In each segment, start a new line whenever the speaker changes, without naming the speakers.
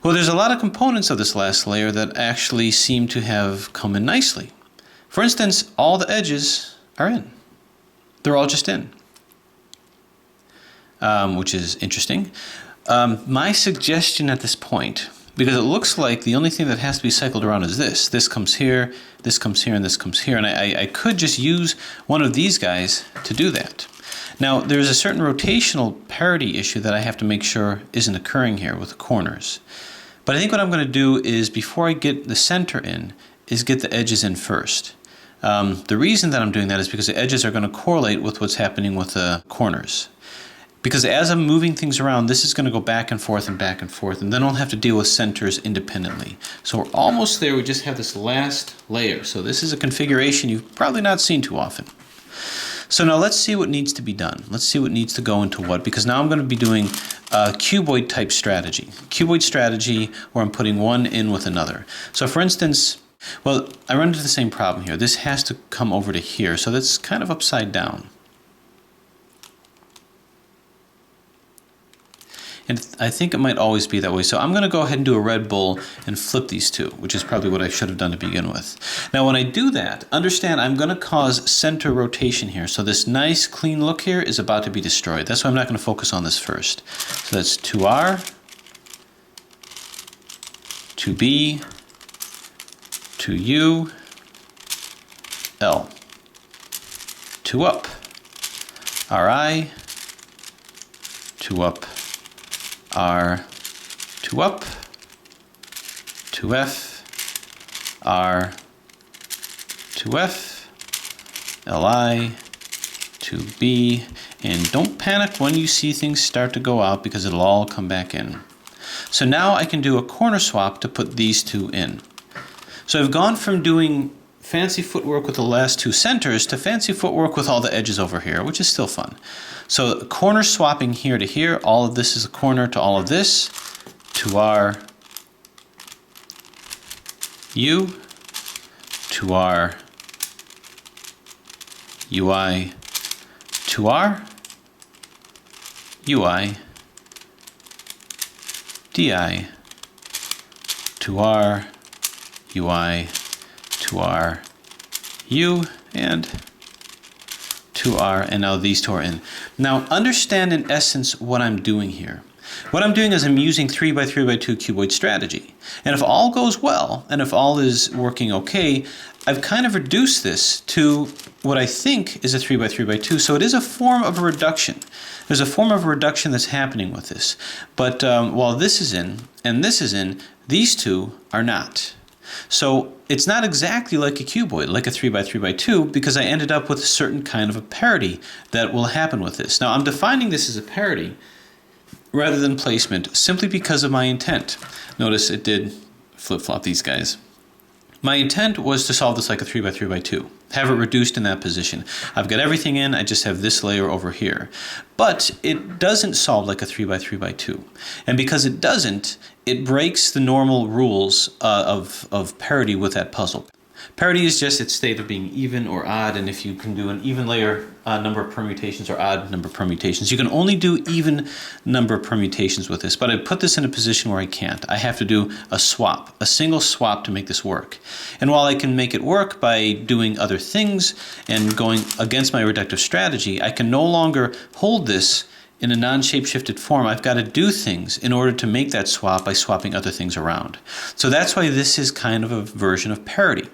Well, there's a lot of components of this last layer that actually seem to have come in nicely. For instance, all the edges are in. They're all just in, which is interesting. My suggestion at this point, because it looks like the only thing that has to be cycled around is this. This comes here, this comes here, and this comes here. And I could just use one of these guys to do that. Now, there's a certain rotational parity issue that I have to make sure isn't occurring here with the corners. But I think what I'm going to do is, before I get the center in, is get the edges in first. The reason that I'm doing that is because the edges are going to correlate with what's happening with the corners. Because as I'm moving things around, this is going to go back and forth, and then I'll have to deal with centers independently. So we're almost there. We just have this last layer. So this is a configuration you've probably not seen too often. So now let's see what needs to be done. Let's see what needs to go into what, because now I'm going to be doing a cuboid type strategy. Cuboid strategy where I'm putting one in with another. So for instance, well, I run into the same problem here. This has to come over to here, so that's kind of upside down. And I think it might always be that way. So I'm going to go ahead and do a red bull and flip these two, which is probably what I should have done to begin with. Now when I do that, understand I'm going to cause center rotation here. So this nice clean look here is about to be destroyed. That's why I'm not going to focus on this first. So that's 2R, 2B, 2U, L. 2 up, RI, 2 up, R, 2 up, 2F, R, 2F, LI, 2B, and don't panic when you see things start to go out because it'll all come back in. So now I can do a corner swap to put these two in. So I've gone from doing fancy footwork with the last two centers to fancy footwork with all the edges over here, which is still fun. So corner swapping here to here, all of this is a corner to all of this, 2R, U, 2R, UI, 2R, UI, DI, 2R, UI, 2R, U, and 2R, and now these two are in. Now understand in essence what I'm doing here. What I'm doing is I'm using 3x3x2 cuboid strategy. And if all goes well, and if all is working okay, I've kind of reduced this to what I think is a 3x3x2. So it is a form of a reduction. There's a form of a reduction that's happening with this. But while this is in, and this is in, these two are not. So it's not exactly like a cuboid, like a 3x3x2, because I ended up with a certain kind of a parity that will happen with this. Now I'm defining this as a parity rather than placement simply because of my intent. Notice it did flip-flop these guys. My intent was to solve this like a 3x3x2, have it reduced in that position. I've got everything in, I just have this layer over here. But it doesn't solve like a 3x3x2. And because it doesn't, it breaks the normal rules of parity with that puzzle. Parity is just its state of being even or odd, and if you can do an even layer number of permutations or odd number of permutations, you can only do even number of permutations with this, but I put this in a position where I can't. I have to do a swap, a single swap to make this work. And while I can make it work by doing other things and going against my reductive strategy, I can no longer hold this in a non-shape-shifted form. I've got to do things in order to make that swap by swapping other things around. So that's why this is kind of a version of parity.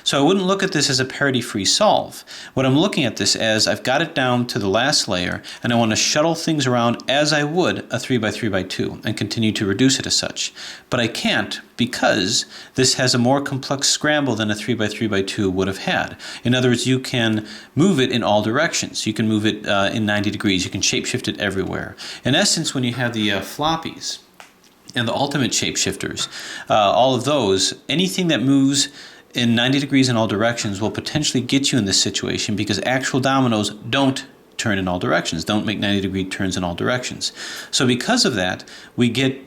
So I wouldn't look at this as a parity-free solve. What I'm looking at this as, I've got it down to the last layer, and I want to shuttle things around as I would a 3x3x2 and continue to reduce it as such. But I can't because this has a more complex scramble than a 3x3x2 would have had. In other words, you can move it in all directions. You can move it in 90 degrees. You can shapeshift it everywhere. In essence, when you have the floppies and the ultimate shapeshifters, all of those, anything that moves in 90 degrees in all directions will potentially get you in this situation because actual dominoes don't turn in all directions, don't make 90-degree turns in all directions. So because of that, we get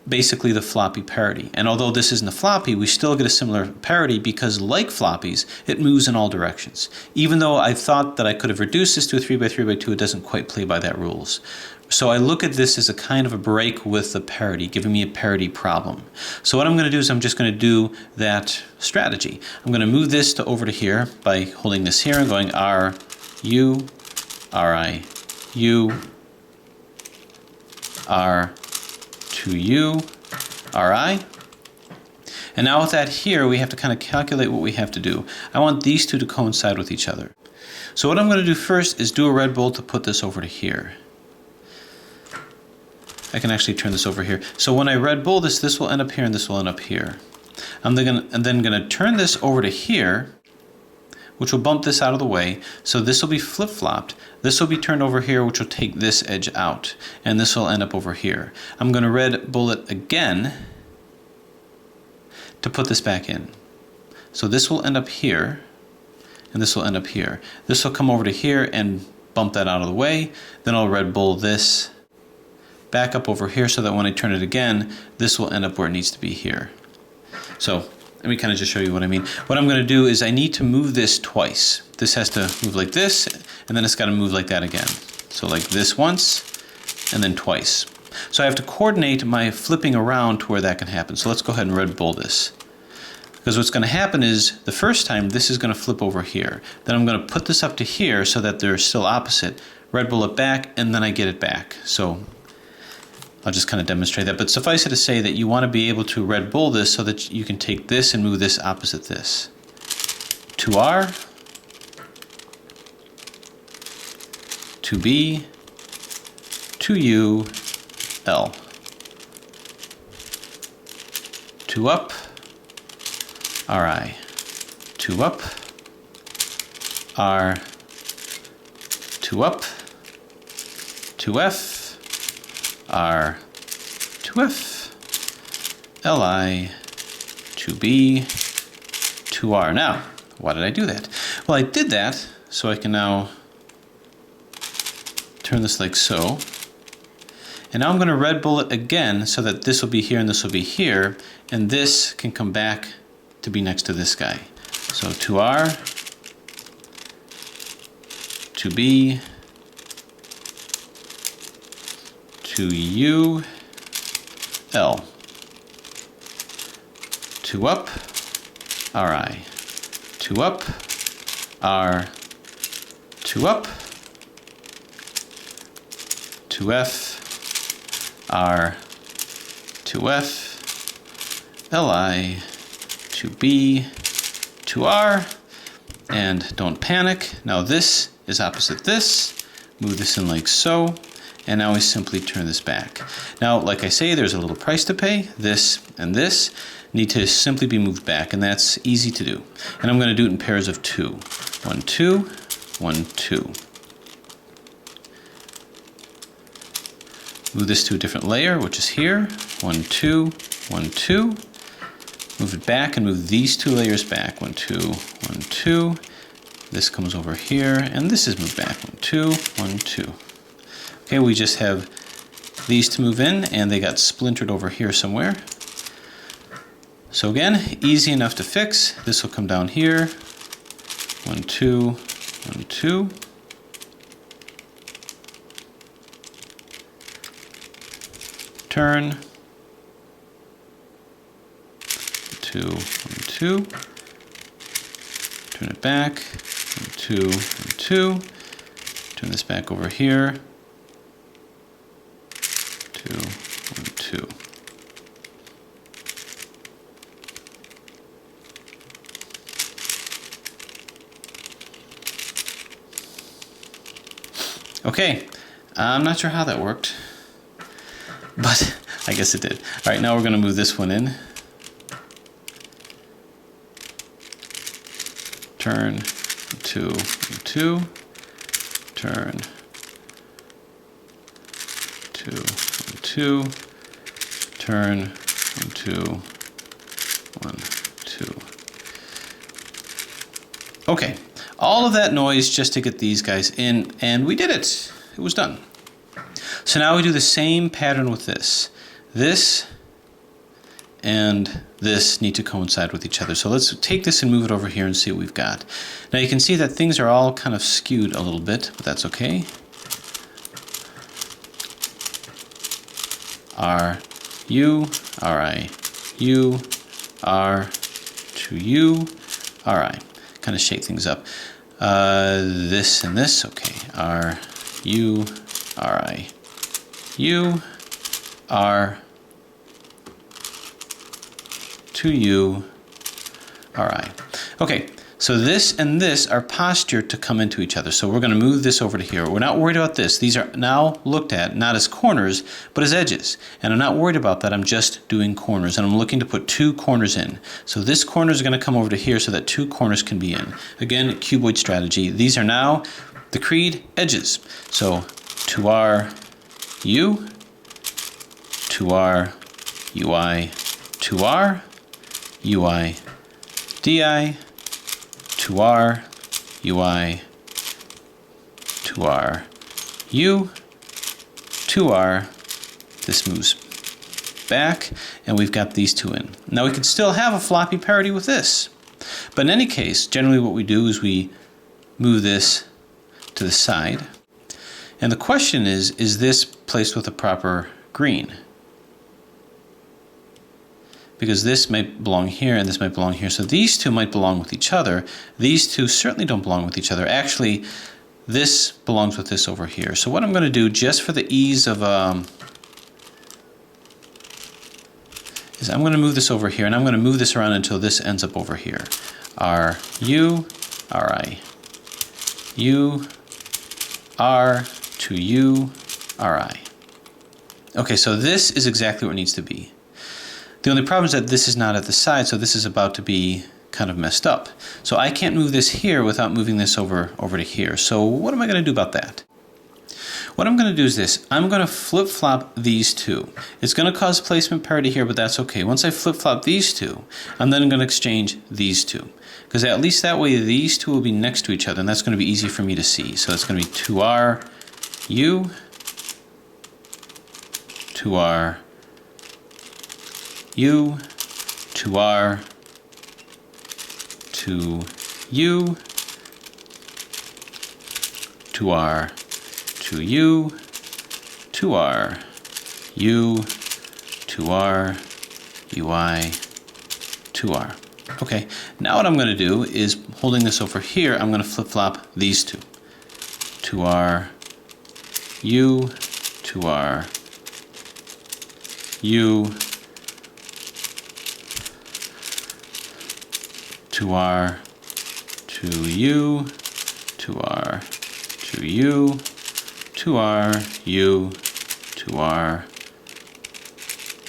basically the floppy parity. And although this isn't a floppy, we still get a similar parity because like floppies, it moves in all directions. Even though I thought that I could have reduced this to a 3x3x2, it doesn't quite play by that rules. So I look at this as a kind of a break with the parity, giving me a parity problem. So what I'm going to do is I'm just going to do that strategy. I'm going to move this to over to here by holding this here and going R, U, Ri, U, R, to U, Ri. And now with that here, we have to kind of calculate what we have to do. I want these two to coincide with each other. So what I'm going to do first is do a red bolt to put this over to here. I can actually turn this over here. So when I red bolt this, this will end up here and this will end up here. I'm then going to turn this over to here, which will bump this out of the way. So this will be flip-flopped. This will be turned over here, which will take this edge out. And this will end up over here. I'm going to red bullet again to put this back in. So this will end up here, and this will end up here. This will come over to here and bump that out of the way. Then I'll red bullet this back up over here so that when I turn it again, this will end up where it needs to be here. So let me kind of just show you what I mean. What I'm going to do is I need to move this twice. This has to move like this, and then it's got to move like that again. So like this once, and then twice. So I have to coordinate my flipping around to where that can happen. So let's go ahead and red bull this. Because what's going to happen is the first time this is going to flip over here. Then I'm going to put this up to here so that they're still opposite. Red bull it back, and then I get it back. So I'll just kind of demonstrate that. But suffice it to say that you want to be able to red bull this so that you can take this and move this opposite this. To R, to B, to U, L. To up, Ri. To up, R. To up, to F, R, to F, Li, to B, to R. Now, why did I do that? Well, I did that so I can now turn this like so. And now I'm going to red bullet again so that this will be here and this will be here. And this can come back to be next to this guy. So to R, to B, to U, L. To up, Ri. To up, R. To up, to F, R. To F, Li. To B, to R. And don't panic. Now this is opposite this. Move this in like so. And now we simply turn this back. Now, like I say, there's a little price to pay. This and this need to simply be moved back, and that's easy to do. And I'm going to do it in pairs of 2. 1, 2, 1, 2. Move this to a different layer, which is here. 1, 2, 1, 2. Move it back and move these two layers back. 1, 2, 1, 2. This comes over here, and this is moved back. 1, 2, 1, 2. Okay, we just have these to move in, and they got splintered over here somewhere. So again, easy enough to fix. This will come down here. 1, 2, 1, 2. Turn. 2, 1, 2. Turn it back. 1, 2, 1, 2. Turn this back over here. 2, 1, 2. Okay, I'm not sure how that worked, but I guess it did. All right, now we're going to move this one in. Turn, 2, 2. Turn, 2, 2. Turn, 2, 1, 2. Okay, all of that noise just to get these guys in, and we did it. It was done. So now we do the same pattern with this. This and this need to coincide with each other. So let's take this and move it over here and see what we've got. Now you can see that things are all kind of skewed a little bit, but that's okay. R, U, Ri, U, R, to U, Ri. Kind of shake things up. This and this, okay. R, U, Ri, U, R, to U, Ri. Okay, so this and this are postured to come into each other. So we're going to move this over to here. We're not worried about this. These are now looked at not as corners, but as edges. And I'm not worried about that. I'm just doing corners. And I'm looking to put 2 corners in. So this corner is going to come over to here so that 2 corners can be in. Again, cuboid strategy. These are now the creed edges. So 2R, U, 2R, UI, 2R, UI, DI, 2R, UI, 2R, U, 2R, this moves back, and we've got these 2 in. Now we could still have a floppy parity with this, but in any case, generally what we do is we move this to the side, and the question is this placed with a proper green? Because this might belong here and this might belong here. So these 2 might belong with each other. These 2 certainly don't belong with each other. Actually, this belongs with this over here. So what I'm going to do, just for the ease of, is I'm going to move this over here, and I'm going to move this around until this ends up over here. R, U, Ri, U, R, to U, Ri. Okay, so this is exactly what it needs to be. The only problem is that this is not at the side, so this is about to be kind of messed up. So I can't move this here without moving this over to here. So what am I going to do about that? What I'm going to do is this. I'm going to flip-flop these 2. It's going to cause placement parity here, but that's okay. Once I flip-flop these 2, I'm then going to exchange these 2. Because at least that way these 2 will be next to each other, and that's going to be easy for me to see. So it's going to be 2R, U, 2R, U, 2R, 2, U, 2R, 2U, 2R, U, 2R, UI, 2R. Okay, now what I'm going to do is, holding this over here, I'm going to flip-flop these 2. 2R, U, 2R, U, 2R, 2U, 2R, 2U, 2R, U, 2R,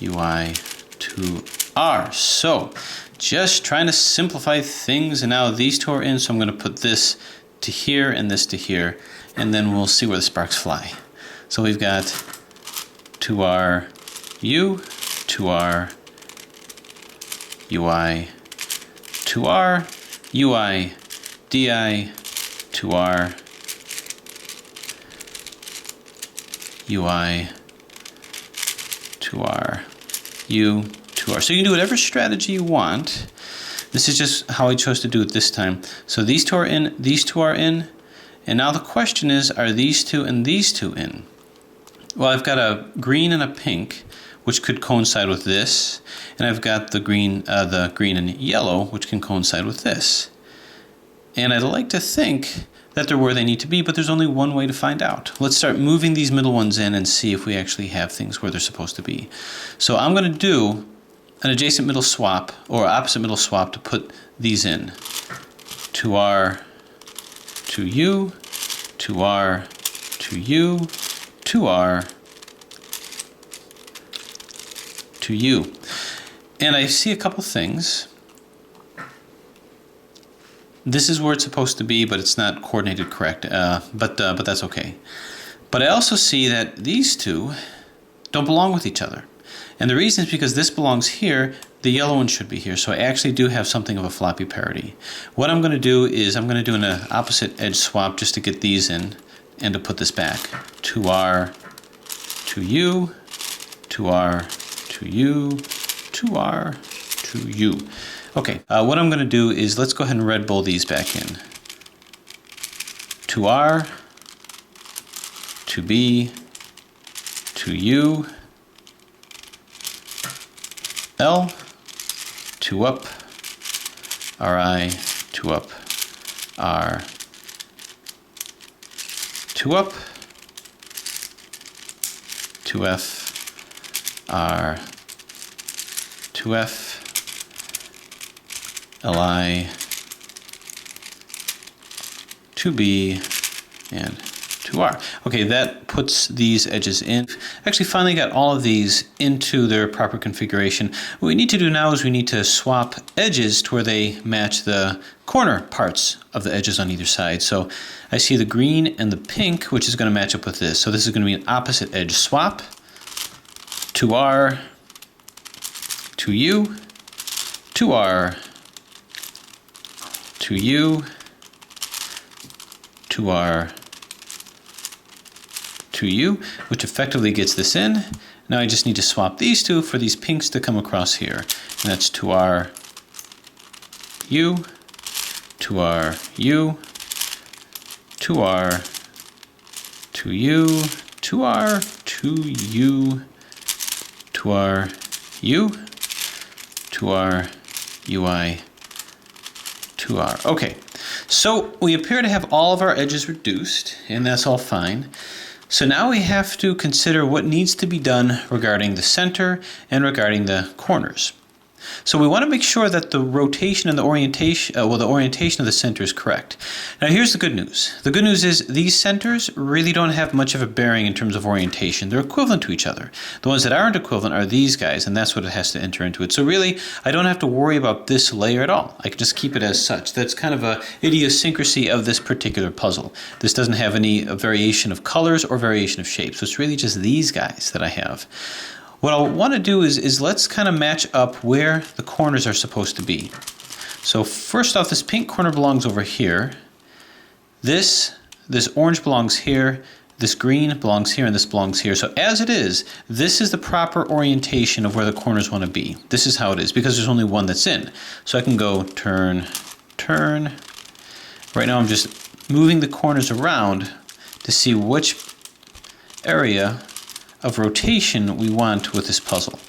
UI, 2R. So, just trying to simplify things, and now these 2 are in, so I'm going to put this to here and this to here, and then we'll see where the sparks fly. So we've got 2R, U, 2R, UI, 2R, UI, DI, 2R, UI, 2R, U, 2R. So you can do whatever strategy you want. This is just how I chose to do it this time. So these 2 are in, these 2 are in, and now the question is, are these 2 and these 2 in? Well, I've got a green and a pink, which could coincide with this, and I've got the green and yellow, which can coincide with this. And I'd like to think that they're where they need to be, but there's only one way to find out. Let's start moving these middle ones in and see if we actually have things where they're supposed to be. So I'm going to do an adjacent middle swap, or opposite middle swap, to put these in. 2R, 2U, 2R, 2U, 2R, 2U. And I see a couple things. This is where it's supposed to be, but it's not coordinated correct, but that's okay. But I also see that these 2 don't belong with each other. And the reason is because this belongs here, the yellow one should be here. So I actually do have something of a floppy parity. What I'm going to do is I'm going to do an opposite edge swap just to get these in and to put this back. 2R, 2U, 2R, 2U, 2R, 2U. Okay, what I'm going to do is let's go ahead and red bull these back in. 2R, 2B, 2U, L, 2 up, RI, 2 up, R, 2 up, 2F, R, 2F, Li, 2B, and 2R. Okay, that puts these edges in. Actually finally got all of these into their proper configuration. What we need to do now is we need to swap edges to where they match the corner parts of the edges on either side. So I see the green and the pink, which is going to match up with this. So this is going to be an opposite edge swap. 2R, 2U, 2R, 2U, 2R, 2U, which effectively gets this in. Now I just need to swap these two for these pinks to come across here. And that's 2R, U, 2R, U, 2R, 2U, 2R, 2U, 2R, U, 2R, UI, 2R. Okay, so we appear to have all of our edges reduced, and that's all fine. So now we have to consider what needs to be done regarding the center and regarding the corners. So we want to make sure that the rotation and the orientation, the orientation of the center is correct. Now here's the good news. The good news is these centers really don't have much of a bearing in terms of orientation. They're equivalent to each other. The ones that aren't equivalent are these guys, and that's what it has to enter into it. So really, I don't have to worry about this layer at all. I can just keep it as such. That's kind of a idiosyncrasy of this particular puzzle. This doesn't have any variation of colors or variation of shapes. So it's really just these guys that I have. What I want to do is let's kind of match up where the corners are supposed to be. So first off, this pink corner belongs over here. This orange belongs here. This green belongs here, and this belongs here. So as it is, this is the proper orientation of where the corners want to be. This is how it is, because there's only one that's in. So I can go turn, turn. Right now I'm just moving the corners around to see which area of rotation we want with this puzzle.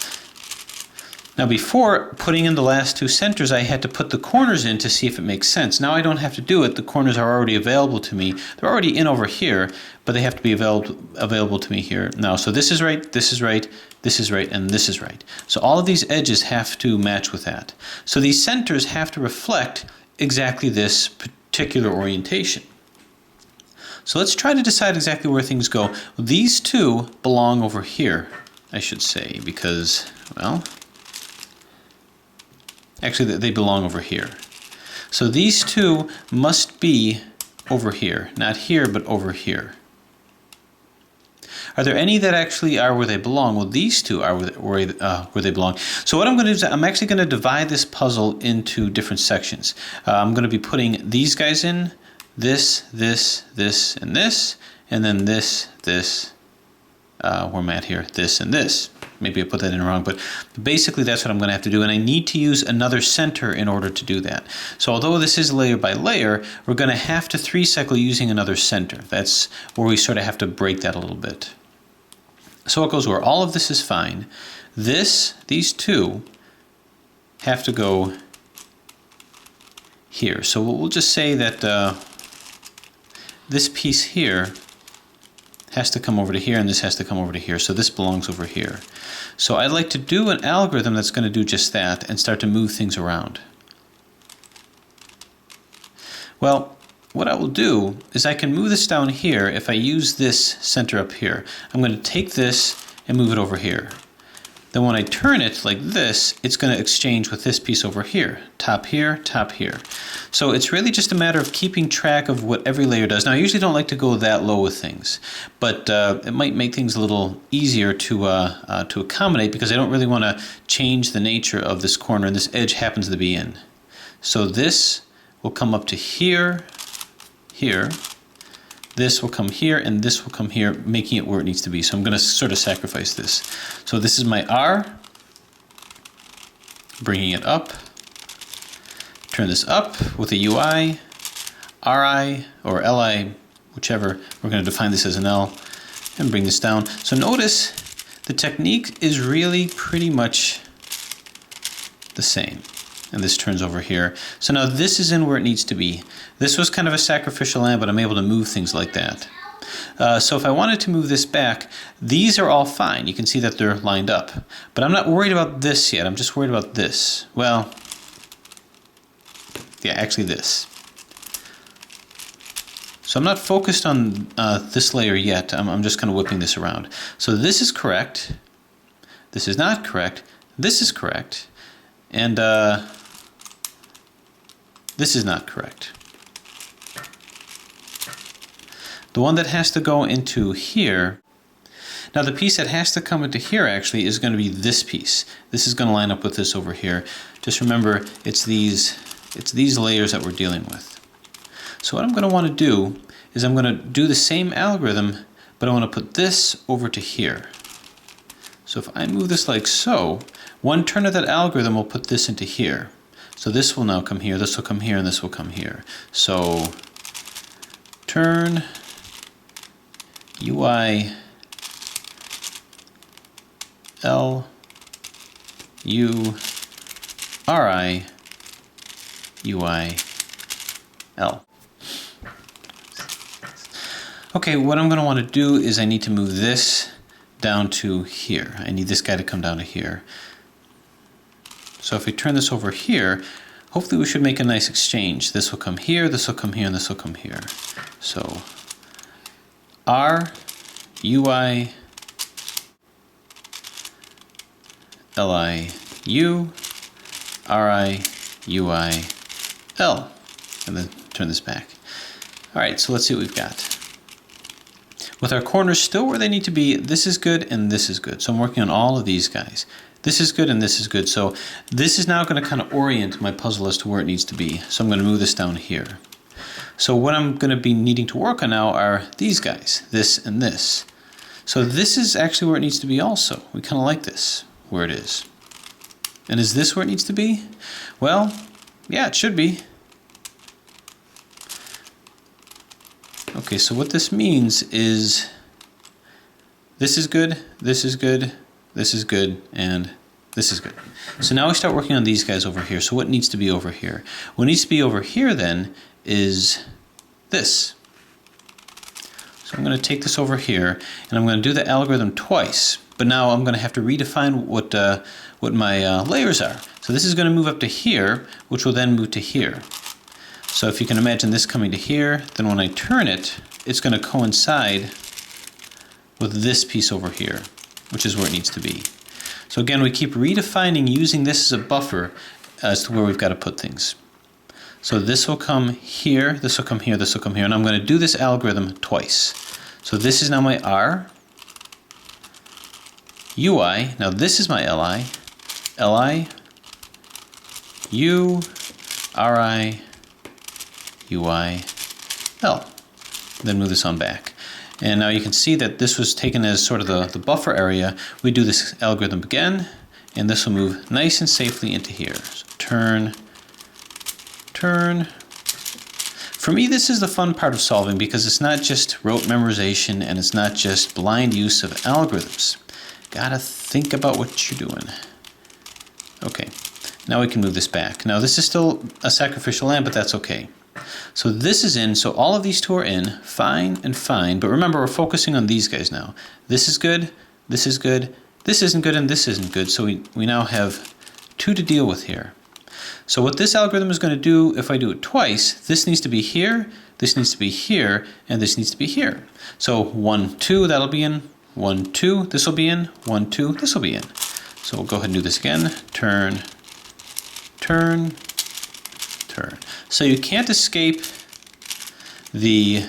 Now before putting in the last two centers, I had to put the corners in to see if it makes sense. Now I don't have to do it. The corners are already available to me. They're already in over here, but they have to be available to me here now. So this is right, this is right, this is right, and this is right. So all of these edges have to match with that. So these centers have to reflect exactly this particular orientation. So let's try to decide exactly where things go. These two belong over here, I should say, because, well, actually they belong over here. So these two must be over here, not here, but over here. Are there any that actually are where they belong? Well, these two are where they belong. So what I'm going to do is I'm actually going to divide this puzzle into different sections. I'm going to be putting these guys in, this, and this, and then this, where I'm at here, this and this. Maybe I put that in wrong, but basically that's what I'm going to have to do, and I need to use another center in order to do that. So although this is layer by layer, we're going to have to 3-cycle using another center. That's where we sort of have to break that a little bit. So it goes where all of this is fine. These two have to go here. So we'll just say that this piece here has to come over to here, and this has to come over to here. So this belongs over here. So I'd like to do an algorithm that's going to do just that and start to move things around. Well, what I will do is I can move this down here if I use this center up here. I'm going to take this and move it over here. Then when I turn it like this, it's going to exchange with this piece over here. Top here, top here. So it's really just a matter of keeping track of what every layer does. Now I usually don't like to go that low with things, but it might make things a little easier to accommodate, because I don't really want to change the nature of this corner, and this edge happens to be in. So this will come up to here, here. This will come here, and this will come here, making it where it needs to be. So I'm going to sort of sacrifice this. So this is my R, bringing it up. Turn this up with a UI, RI, or LI, whichever. We're going to define this as an L, and bring this down. So notice the technique is really pretty much the same. And this turns over here. So now this is in where it needs to be. This was kind of a sacrificial lamb, but I'm able to move things like that. So if I wanted to move this back, these are all fine. You can see that they're lined up. But I'm not worried about this yet. I'm just worried about this. Well, yeah, actually this. So I'm not focused on this layer yet. I'm just kind of whipping this around. So this is correct. This is not correct. This is correct. And this is not correct. The one that has to go into here, now the piece that has to come into here actually is going to be this piece. This is going to line up with this over here. Just remember, it's these layers that we're dealing with. So what I'm going to want to do is I'm going to do the same algorithm, but I want to put this over to here. So if I move this like so, one turn of that algorithm will put this into here. So this will now come here, this will come here, and this will come here. So turn UI L U R I UI L. Okay, what I'm going to want to do is I need to move this down to here. I need this guy to come down to here. So if we turn this over here, hopefully we should make a nice exchange. This will come here, this will come here, and this will come here. So R U I L I U R I U I L, and then turn this back. All right, so let's see what we've got. With our corners still where they need to be, this is good and this is good. So I'm working on all of these guys. This is good and this is good. So this is now going to kind of orient my puzzle as to where it needs to be. So I'm going to move this down here. So what I'm going to be needing to work on now are these guys, this and this. So this is actually where it needs to be also. We kind of like this, where it is. And is this where it needs to be? Well, yeah, it should be. Okay, so what this means is this is good, this is good, this is good, and this is good. So now we start working on these guys over here. So what needs to be over here? What needs to be over here then is this. So I'm going to take this over here and I'm going to do the algorithm twice. But now I'm going to have to redefine what my layers are. So this is going to move up to here, which will then move to here. So if you can imagine this coming to here, then when I turn it, it's going to coincide with this piece over here, which is where it needs to be. So again, we keep redefining using this as a buffer as to where we've got to put things. So this will come here, this will come here, this will come here, and I'm going to do this algorithm twice. So this is now my R, UI, now this is my LI, LI, U, RI, UI, L. Then move this on back. And now you can see that this was taken as sort of the buffer area. We do this algorithm again, and this will move nice and safely into here. So turn, turn. For me, this is the fun part of solving because it's not just rote memorization and it's not just blind use of algorithms. Gotta think about what you're doing. Okay, now we can move this back. Now this is still a sacrificial lamb, but that's okay. So this is in, so all of these two are in, fine and fine, but remember we're focusing on these guys now. This is good, this is good, this isn't good, and this isn't good, so we now have two to deal with here. So what this algorithm is going to do, if I do it twice, this needs to be here, this needs to be here, and this needs to be here. So 1, 2, that'll be in, 1, 2, this will be in, 1, 2, this will be in. So we'll go ahead and do this again, turn, turn, turn. So you can't escape the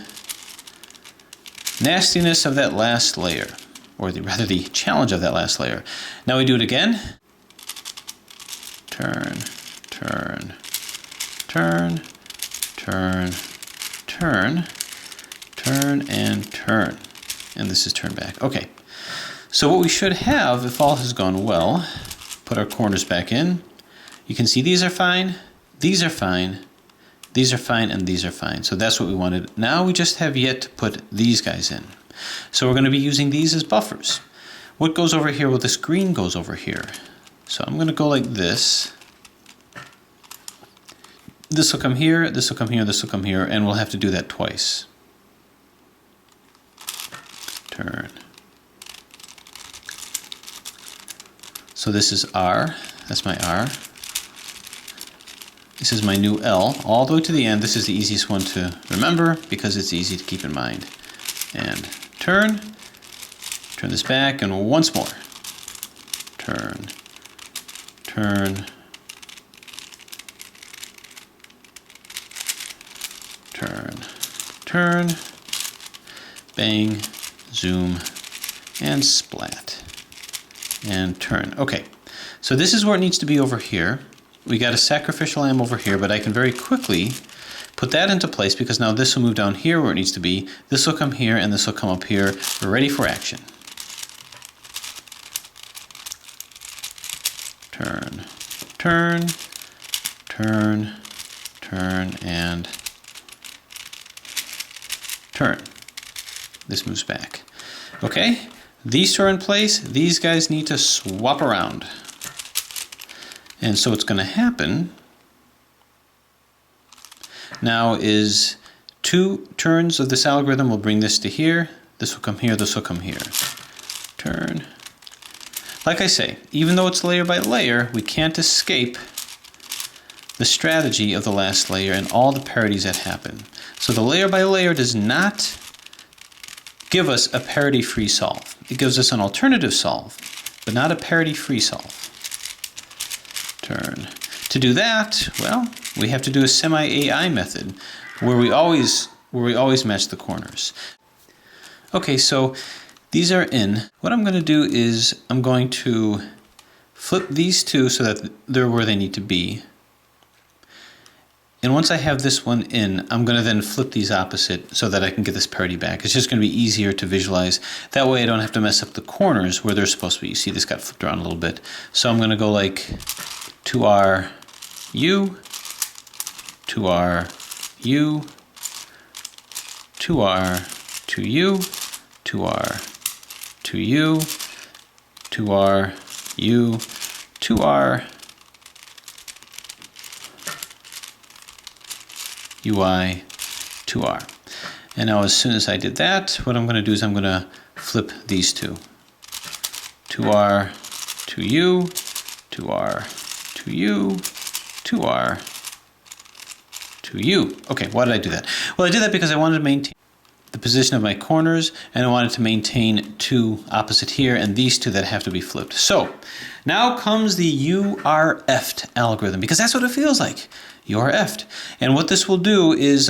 nastiness of that last layer, or rather the challenge of that last layer. Now we do it again. Turn, turn, turn, turn, turn, turn, and turn. And this is turn back. Okay. So what we should have, if all has gone well, put our corners back in. You can see these are fine, these are fine, these are fine, and these are fine. So that's what we wanted. Now we just have yet to put these guys in. So we're going to be using these as buffers. What goes over here? Well, this green goes over here. So I'm going to go like this. This will come here, this will come here, this will come here, and we'll have to do that twice. Turn. So this is R, that's my R. This is my new L, all the way to the end. This is the easiest one to remember because it's easy to keep in mind. And turn, turn this back, and once more. Turn, turn, turn, turn, bang, zoom, and splat, and turn. Okay, so this is where it needs to be over here. We got a sacrificial lamb over here, but I can very quickly put that into place because now this will move down here where it needs to be. This will come here, and this will come up here. We're ready for action. Turn, turn, turn, turn, and turn. This moves back. Okay, these two are in place. These guys need to swap around. And so what's going to happen now is 2 turns of this algorithm will bring this to here. This will come here, this will come here. Turn. Like I say, even though it's layer by layer, we can't escape the strategy of the last layer and all the parities that happen. So the layer by layer does not give us a parity-free solve. It gives us an alternative solve, but not a parity-free solve. Turn. To do that, well, we have to do a semi-AI method where we always match the corners. Okay, so these are in. What I'm going to do is I'm going to flip these two so that they're where they need to be. And once I have this one in, I'm going to then flip these opposite so that I can get this parity back. It's just going to be easier to visualize. That way I don't have to mess up the corners where they're supposed to be. You see this got flipped around a little bit. So I'm going to go like 2R, U, 2R, U, 2R, 2U, 2R, 2U, 2R, U, 2R, UI, 2R. And now as soon as I did that, what I'm going to do is I'm going to flip these two. 2R, 2U, 2R, 2U, 2R, 2U. Okay, why did I do that? Well, I did that because I wanted to maintain the position of my corners, and I wanted to maintain 2 opposite here, and these 2 that have to be flipped. So now comes the URF'd algorithm, because that's what it feels like. URF'd. And what this will do is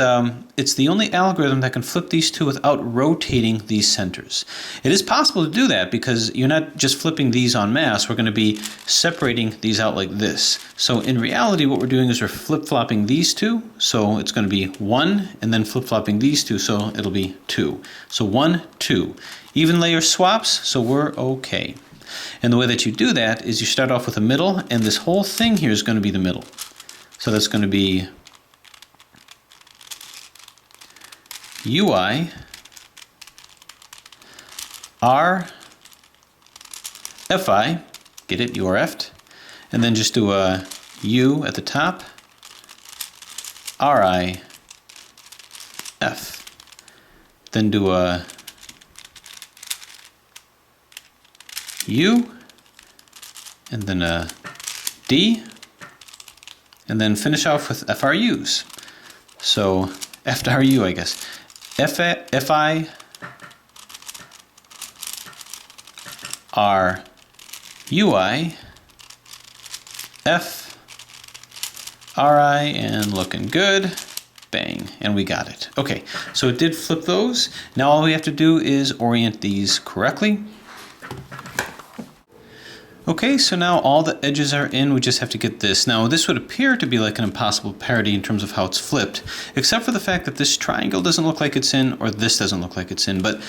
it's the only algorithm that can flip these 2 without rotating these centers. It is possible to do that because you're not just flipping these en masse. We're going to be separating these out like this. So in reality, what we're doing is we're flip-flopping these 2. So it's going to be 1, and then flip-flopping these 2, so it'll be 2. So 1, 2. Even layer swaps, so we're okay. And the way that you do that is you start off with a middle, and this whole thing here is going to be the middle. So that's going to be UI, R, FI, get it, URF'd, and then just do a U at the top, RI, F, then do a U, and then a D, and then finish off with FRUs. So FRU, I guess. FI, R, UI, F, RI, and looking good. Bang, and we got it. Okay, so it did flip those. Now all we have to do is orient these correctly. Okay, so now all the edges are in, we just have to get this. Now this would appear to be like an impossible parity in terms of how it's flipped, except for the fact that this triangle doesn't look like it's in, or this doesn't look like it's in, but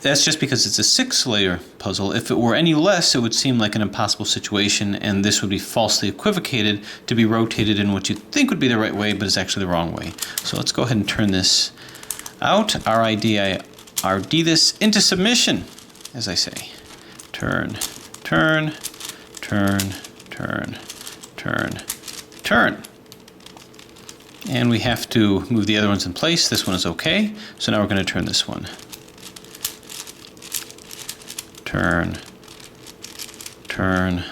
That's just because it's a 6-layer puzzle. If it were any less, it would seem like an impossible situation, and this would be falsely equivocated to be rotated in what you think would be the right way, but is actually the wrong way. So let's go ahead and turn this out. RD this into submission, as I say. Turn, turn, turn, turn, turn, turn. And we have to move the other ones in place. This one is okay. So now we're going to turn this one. Turn, turn,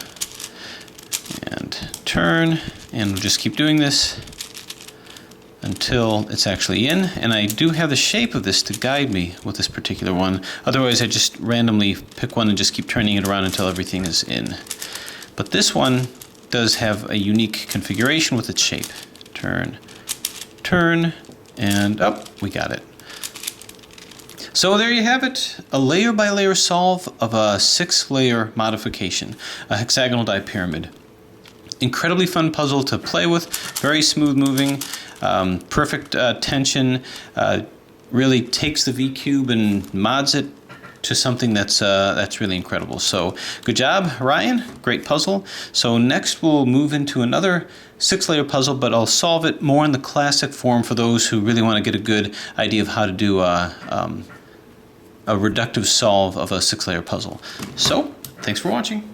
and turn. And we'll just keep doing this until it's actually in. And I do have the shape of this to guide me with this particular one. Otherwise, I just randomly pick one and just keep turning it around until everything is in. But this one does have a unique configuration with its shape. Turn, turn, and we got it. So there you have it, a layer by layer solve of a 6-layer modification, a hexagonal dipyramid. Incredibly fun puzzle to play with, very smooth moving, perfect tension, really takes the V-cube and mods it to something that's really incredible. So good job, Ryan, great puzzle. So next we'll move into another 6-layer puzzle, but I'll solve it more in the classic form for those who really want to get a good idea of how to do a reductive solve of a 6-layer puzzle. So, thanks for watching.